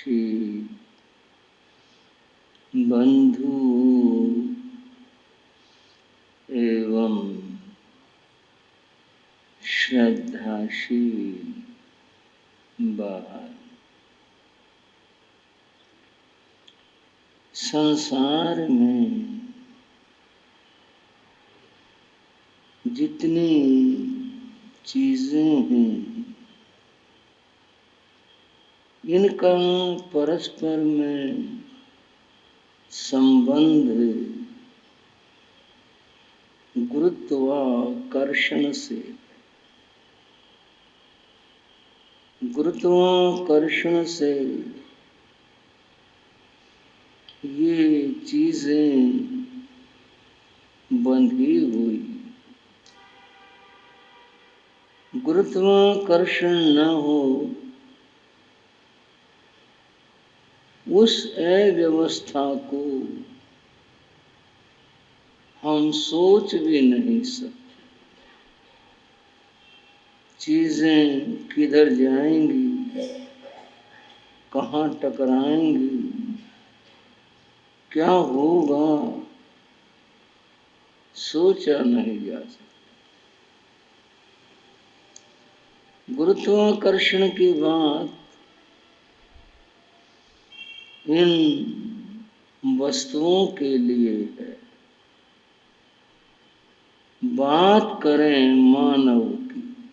श्री बंधु एवं श्रद्धाशील बाहर संसार में जितनी चीजें हैं इनका परस्पर में संबंध गुरुत्वाकर्षण से। गुरुत्वाकर्षण से ये चीजें बंधी हुई। गुरुत्वाकर्षण न हो उस अव्यवस्था को हम सोच भी नहीं सकते। चीजें किधर जाएंगी, कहाँ टकराएंगी, क्या होगा, सोचा नहीं जा सकता। गुरुत्वाकर्षण की बात इन वस्तुओं के लिए है। बात करें मानव की।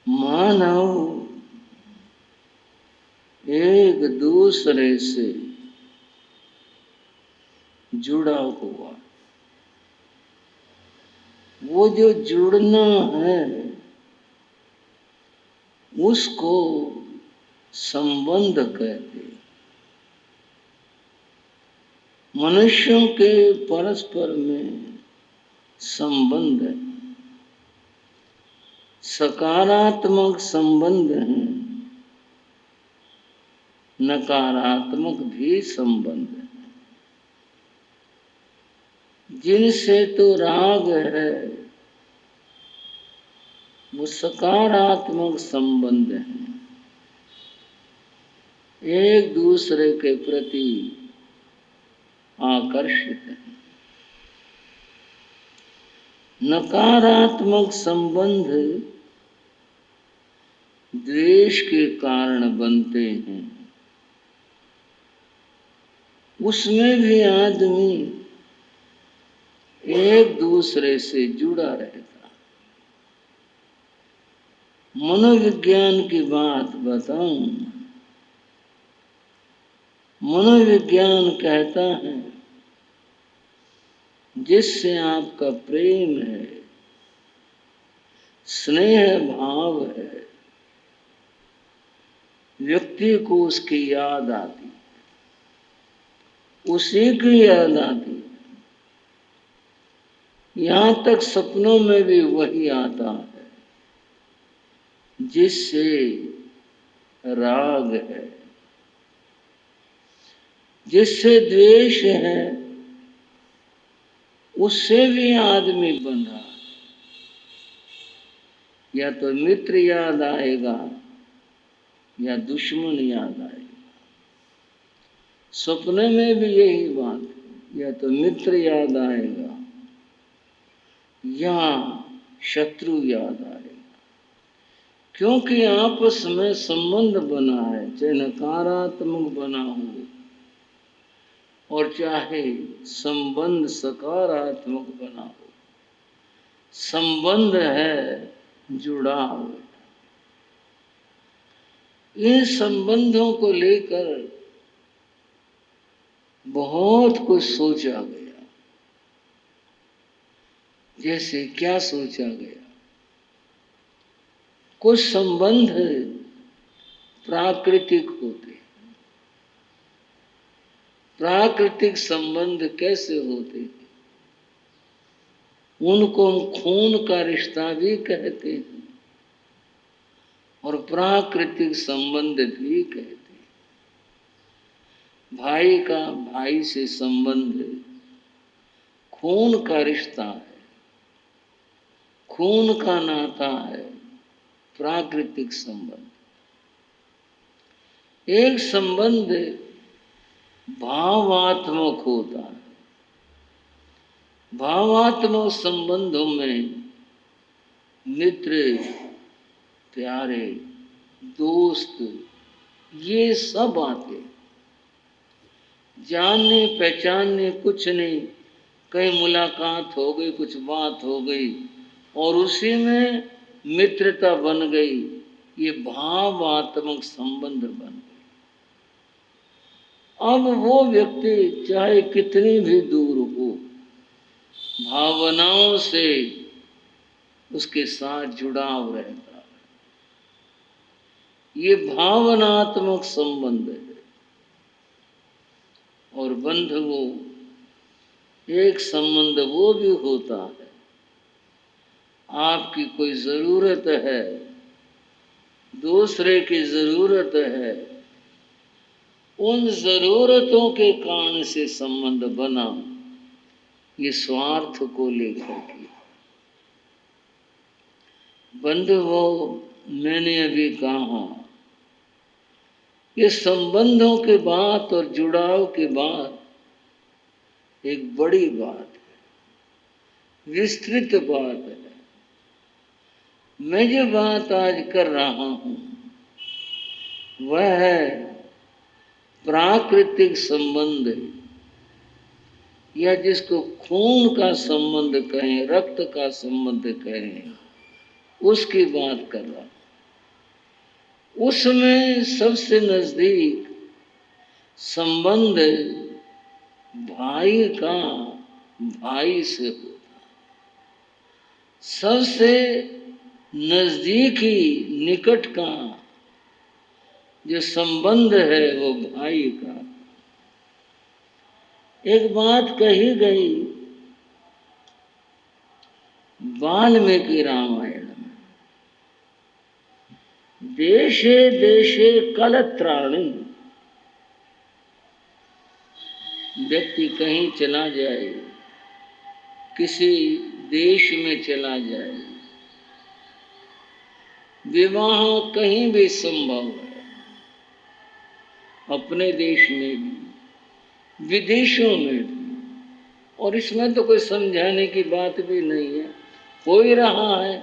मानव एक दूसरे से जुड़ा हुआ। वो जो जुड़ना है उसको संबंध कहते हैं। मनुष्यों के परस्पर में संबंध है। सकारात्मक संबंध हैं, नकारात्मक भी संबंध है। जिनसे तो राग है वो सकारात्मक संबंध है, एक दूसरे के प्रति आकर्षित है। नकारात्मक संबंध द्वेष के कारण बनते हैं। उसमें भी आदमी एक दूसरे से जुड़ा रहता। मनोविज्ञान की बात बताऊं। मनोविज्ञान कहता है जिससे आपका प्रेम है, स्नेह भाव है, व्यक्ति को उसकी याद आती, उसी की याद आती। यहां तक सपनों में भी वही आता है जिससे राग है। जिससे द्वेष है उससे भी आदमी बंधा। या तो मित्र याद आएगा या दुश्मन याद आएगा। सपने में भी यही बात है, या तो मित्र याद आएगा या शत्रु याद आएगा। क्योंकि आपस में संबंध बना है, चाहे नकारात्मक बना हो और चाहे संबंध सकारात्मक बना हो, संबंध है जुड़ाव। इन संबंधों को लेकर बहुत कुछ सोचा गया। जैसे क्या सोचा गया? कुछ संबंध प्राकृतिक होते। प्राकृतिक संबंध कैसे होते हैं? उनको हम खून का रिश्ता भी कहते हैं और प्राकृतिक संबंध भी कहते हैं। भाई का भाई से संबंध खून का रिश्ता है, खून का नाता है, प्राकृतिक संबंध। एक संबंध भावात्मक होता है। भावात्मक संबंधों में मित्र, प्यारे, दोस्त, ये सब आते। जानने पहचानने कुछ नहीं, कहीं मुलाकात हो गई, कुछ बात हो गई और उसी में मित्रता बन गई, ये भावात्मक संबंध बन गए। अब वो व्यक्ति चाहे कितनी भी दूर हो, भावनाओं से उसके साथ जुड़ाव रहता है। ये भावनात्मक संबंध है। और बंधुओं, एक संबंध वो भी होता है, आपकी कोई जरूरत है, दूसरे की जरूरत है, उन जरूरतों के कारण से संबंध बना, ये स्वार्थ को लेकर के। बंधुओं, मैंने अभी कहा ये संबंधों के बात और जुड़ाव के बाद एक बड़ी बात है, विस्तृत बात है। मैं जो बात आज कर रहा हूं वह है प्राकृतिक संबंध, या जिसको खून का संबंध कहें, रक्त का संबंध कहें, उसकी बात कर रहा हूं। उसमें सबसे नजदीक संबंध भाई का भाई से होता। सबसे नजदीकी निकट का जो संबंध है वो भाई का। एक बात कही गई वाल्मीकि रामायण में, देशे देशे कलत्राणि। व्यक्ति कहीं चला जाए, किसी देश में चला जाए, विवाह कहीं भी संभव है, अपने देश में भी, विदेशों में भी। और इसमें तो कोई समझाने की बात भी नहीं है। हो ही रहा है।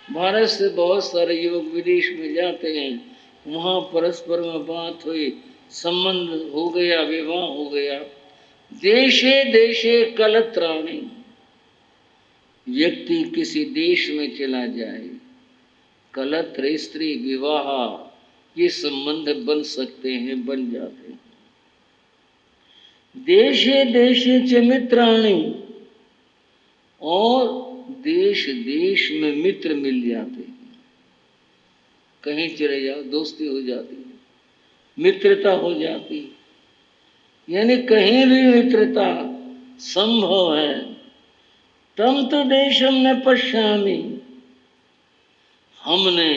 भारत से बहुत सारे युवक विदेश में जाते हैं, वहाँ परस्पर में बात हुई, संबंध हो गया, विवाह हो गया। देशे देशे कलत्राणि। व्यक्ति किसी देश में चला जाए, कलत्र स्त्री विवाह, ये संबंध बन सकते हैं, बन जाते हैं। देशे देशे च मित्राणि। और देश देश में मित्र मिल जाते हैं। कहीं चले जाओ, दोस्ती हो जाती है, मित्रता हो जाती है, यानी कहीं भी मित्रता संभव है। तम तो देशम न पश्यामि। हमने,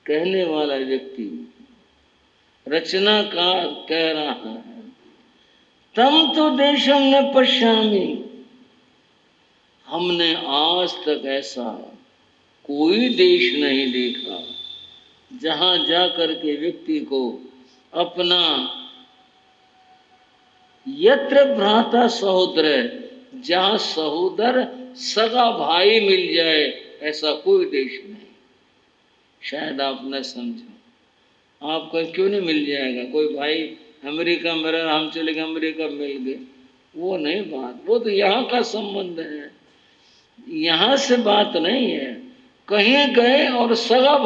कहने वाला व्यक्ति, रचनाकार कह रहा है, तम तो देशम न पश्यामि। हमने आज तक ऐसा कोई देश नहीं देखा जहां जाकर के व्यक्ति को अपना यत्र भ्राता सहोदर, जहां सहोदर सगा भाई मिल जाए, ऐसा कोई देश नहीं। शायद आप न समझो। आपको क्यों नहीं मिल जाएगा? कोई भाई अमेरिका में रहा, हम चले गए अमेरिका, मिल गए, वो नहीं बात। वो तो यहाँ का संबंध है, यहाँ से बात नहीं है। कहीं गए और सगा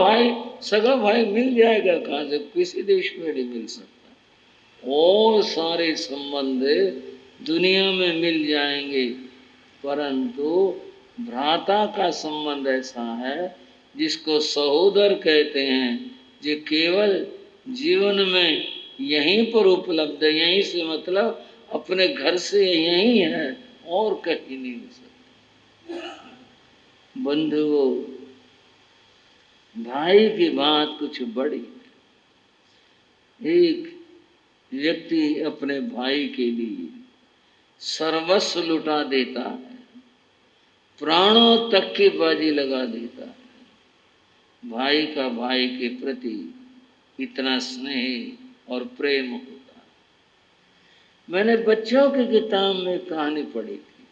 भाई मिल जाएगा कहाँ से? किसी देश में नहीं मिल सकता। और सारे संबंध दुनिया में मिल जाएंगे, परंतु भ्राता का संबंध ऐसा है जिसको सहोदर कहते हैं, जो केवल जीवन में यहीं पर उपलब्ध है। यहीं से मतलब अपने घर से यहीं है और कहीं नहीं हो सकता। बंधुओं, भाई की बात कुछ बड़ी है। एक व्यक्ति अपने भाई के लिए सर्वस्व लुटा देता है, प्राणों तक की बाजी लगा देता है। भाई का भाई के प्रति इतना स्नेह और प्रेम होता। मैंने बच्चों की किताब में कहानी पढ़ी थी,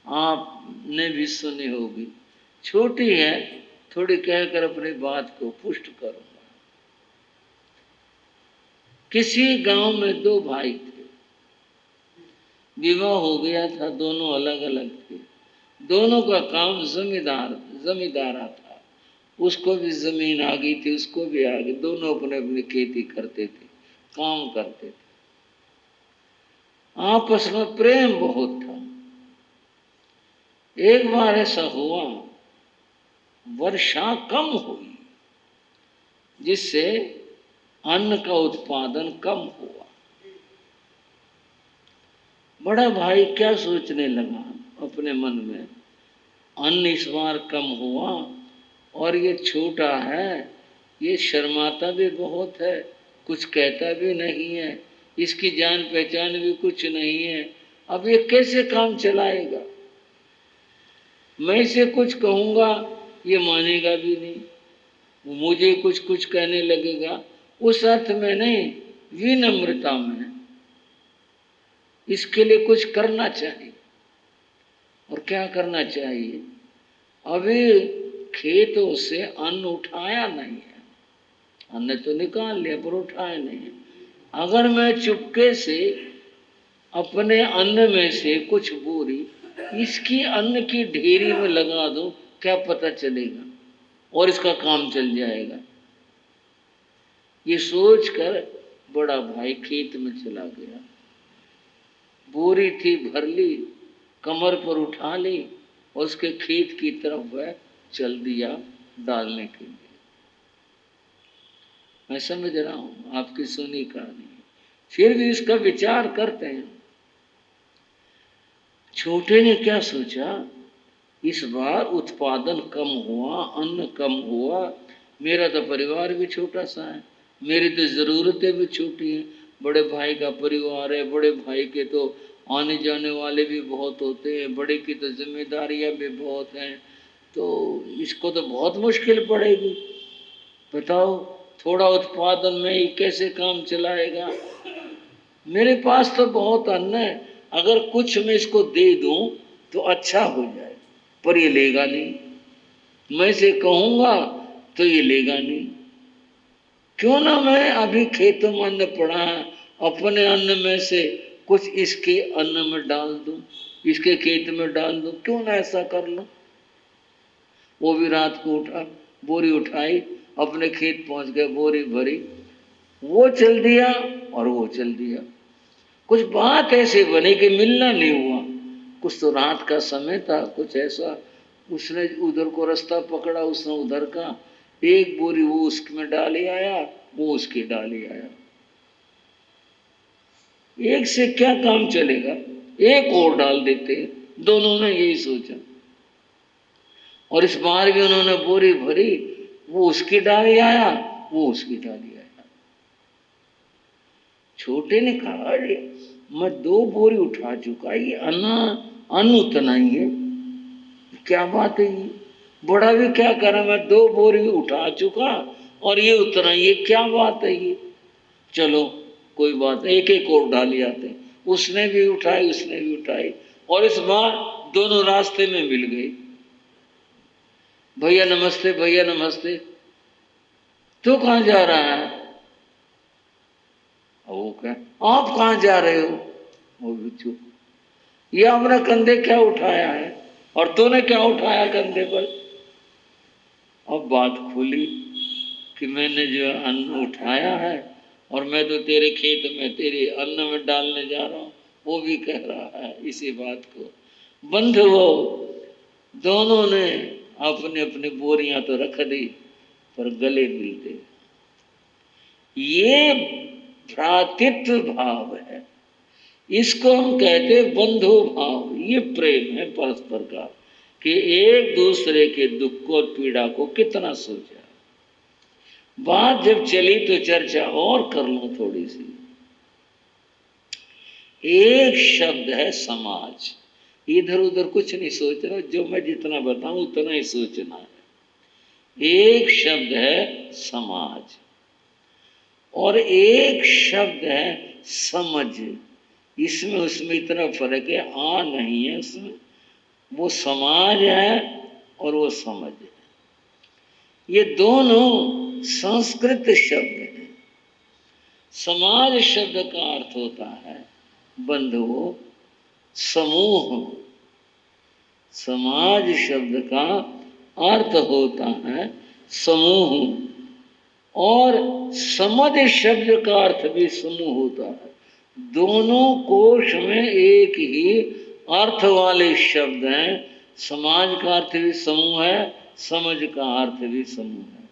आपने भी सुनी होगी, छोटी है, थोड़ी कहकर अपनी बात को पुष्ट करूंगा। किसी गांव में दो भाई थे, विवाह हो गया था, दोनों अलग अलग थे। दोनों का काम जमींदारा था, उसको भी जमीन आ गई थी, उसको भी आ गई। दोनों अपने अपनी खेती करते थे, काम करते थे, आपस में प्रेम बहुत था। एक बार ऐसा हुआ, वर्षा कम हुई, जिससे अन्न का उत्पादन कम हुआ। बड़ा भाई क्या सोचने लगा अपने मन में, अन्न इस बार कम हुआ और ये छोटा है, ये शर्माता भी बहुत है, कुछ कहता भी नहीं है, इसकी जान पहचान भी कुछ नहीं है, अब ये कैसे काम चलाएगा। मैं इसे कुछ कहूँगा ये मानेगा भी नहीं, मुझे कुछ कुछ कहने लगेगा। उस अर्थ में नहीं, विनम्रता में इसके लिए कुछ करना चाहिए। और क्या करना चाहिए, अभी खेतों से अन्न उठाया नहीं है, अन्न तो निकाल लिया पर उठाया नहीं है। अगर मैं चुपके से अपने अन्न में से कुछ बोरी इसकी अन्न की ढेरी में लगा दूं, क्या पता चलेगा और इसका काम चल जाएगा। ये सोचकर बड़ा भाई खेत में चला गया, बोरी थी भर ली, कमर पर उठा ली और उसके खेत की तरफ वह चल दिया डालने के लिए। मैं समझ रहा हूं आपकी सुनी कहानी, फिर भी इसका विचार करते हैं। छोटे ने क्या सोचा, इस बार उत्पादन कम हुआ, अन्न कम हुआ, मेरा तो परिवार भी छोटा सा है, मेरी तो ज़रूरतें भी छोटी हैं। बड़े भाई का परिवार है, बड़े भाई के तो आने जाने वाले भी बहुत होते हैं, बड़े की तो जिम्मेदारियां भी बहुत हैं, तो इसको तो बहुत मुश्किल पड़ेगी। बताओ, थोड़ा उत्पादन में ही कैसे काम चलाएगा। मेरे पास तो बहुत अन्न है, अगर कुछ मैं इसको दे दूं तो अच्छा हो जाए, पर ये लेगा नहीं, मैं इसे कहूँगा तो ये लेगा नहीं। क्यों ना मैं अभी खेतों में अन्न पड़ा है, अपने अन्न में से कुछ इसके अन्न में डाल दूं, इसके खेत में डाल दूं, क्यों ना ऐसा कर लूं। वो भी रात को उठा, बोरी उठाई, अपने खेत पहुंच गया, बोरी भरी, वो चल दिया और वो चल दिया। कुछ बात ऐसे बनी कि मिलना नहीं हुआ। कुछ तो रात का समय था, कुछ ऐसा, उसने उधर को रास्ता पकड़ा, उसने उधर का, एक बोरी वो उसमें डाली आया, वो उसकी डाली आया। एक से क्या काम चलेगा, एक और डाल देते। दोनों ने यही सोचा और इस बार भी उन्होंने बोरी भरी, वो उसकी डाली आया, वो उसकी डाली आया। छोटे ने कहा, अरे मैं 2 बोरी उठा चुका, ये अन्न उतना ही है, क्या बात है ये। बड़ा भी क्या करा, मैं 2 बोरी उठा चुका और ये उतना ही, ये क्या बात है ये। चलो कोई बात नहीं, एक एक और डाली आते। उसने भी उठाई, उसने भी उठाई और इस बार दोनों रास्ते में मिल गए। भैया नमस्ते, भैया नमस्ते, तू कहाँ जा रहा है। वो क्या, आप कहाँ जा रहे हो। वो भी चुप, ये आपने कंधे क्या उठाया है और तूने क्या उठाया कंधे पर। अब बात खुली कि मैंने जो अन्न उठाया है और मैं तो तेरे खेत में तेरे अन्न में डालने जा रहा हूँ, वो भी कह रहा है इसी बात को। बंधु वो दोनों ने अपने अपने बोरियां तो रख दी, पर गले मिलते। ये भ्रातृत्व भाव है, इसको हम कहते बंधु भाव। ये प्रेम है परस्पर का, कि एक दूसरे के दुख और पीड़ा को कितना सोचा। बात जब चली तो चर्चा और कर लूं थोड़ी सी। एक शब्द है समाज, इधर उधर कुछ नहीं सोच रहा, जो मैं जितना बताऊं उतना ही सोचना है। एक शब्द है समाज। और एक शब्द है समझ। इसमें उसमें इतना फर्क है, आ नहीं है उसमें। वो समाज है और वो समझ है। ये दोनों संस्कृत शब्द हैं। समाज शब्द का अर्थ होता है बंधुओं समूह। समाज शब्द का अर्थ होता है समूह, और समझ शब्द का अर्थ भी समूह होता है। दोनों कोश में एक ही अर्थ वाले शब्द हैं। समाज का अर्थ भी समूह है, समझ का अर्थ भी समूह है।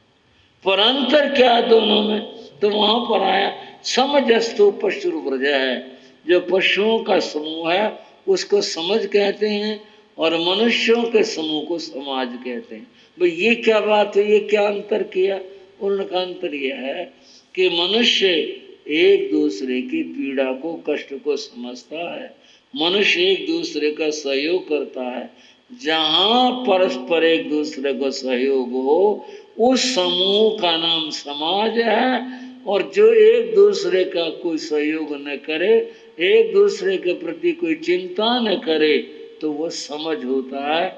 पर अंतर क्या है दोनों में? तो वहां पर आया समझस्तु पशुर्व्रज है। जो पशुओं का समूह है उसको समझ कहते हैं, और मनुष्यों के समूह को समाज कहते हैं। भाई ये क्या बात है, ये क्या अंतर किया? उनका अंतर यह है कि मनुष्य एक दूसरे की पीड़ा को, कष्ट को समझता है। मनुष्य एक दूसरे का सहयोग करता है। जहां परस्पर एक दूसरे को सहयोग हो उस समूह का नाम समाज है। और जो एक दूसरे का कोई सहयोग न करे, एक दूसरे के प्रति कोई चिंता न करे, तो वो समझ होता है।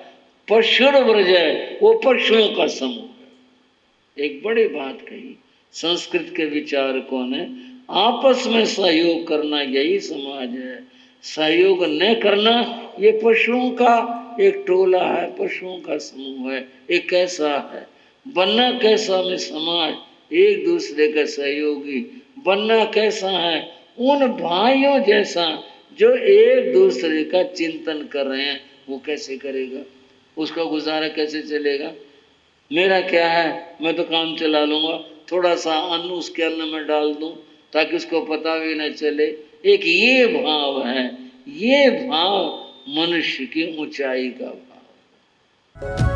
पशुर्व्रज है, वो पशुओं का समूह है। एक बड़ी बात कही संस्कृत के विचारकों ने, आपस में सहयोग करना यही समाज है। सहयोग न करना ये पशुओं का एक टोला है, पशुओं का समूह है। एक कैसा है बनना, कैसा में समाज, एक दूसरे का सहयोगी बनना कैसा है? उन भाइयों जैसा जो एक दूसरे का चिंतन कर रहे हैं। वो कैसे करेगा? उसका गुजारा कैसे चलेगा? मेरा क्या है, मैं तो काम चला लूँगा, थोड़ा सा अन्न उसके अन्न में डाल दूँ ताकि उसको पता भी न चले। एक ये भाव है, ये भाव मनुष्य की ऊंचाई का भाव।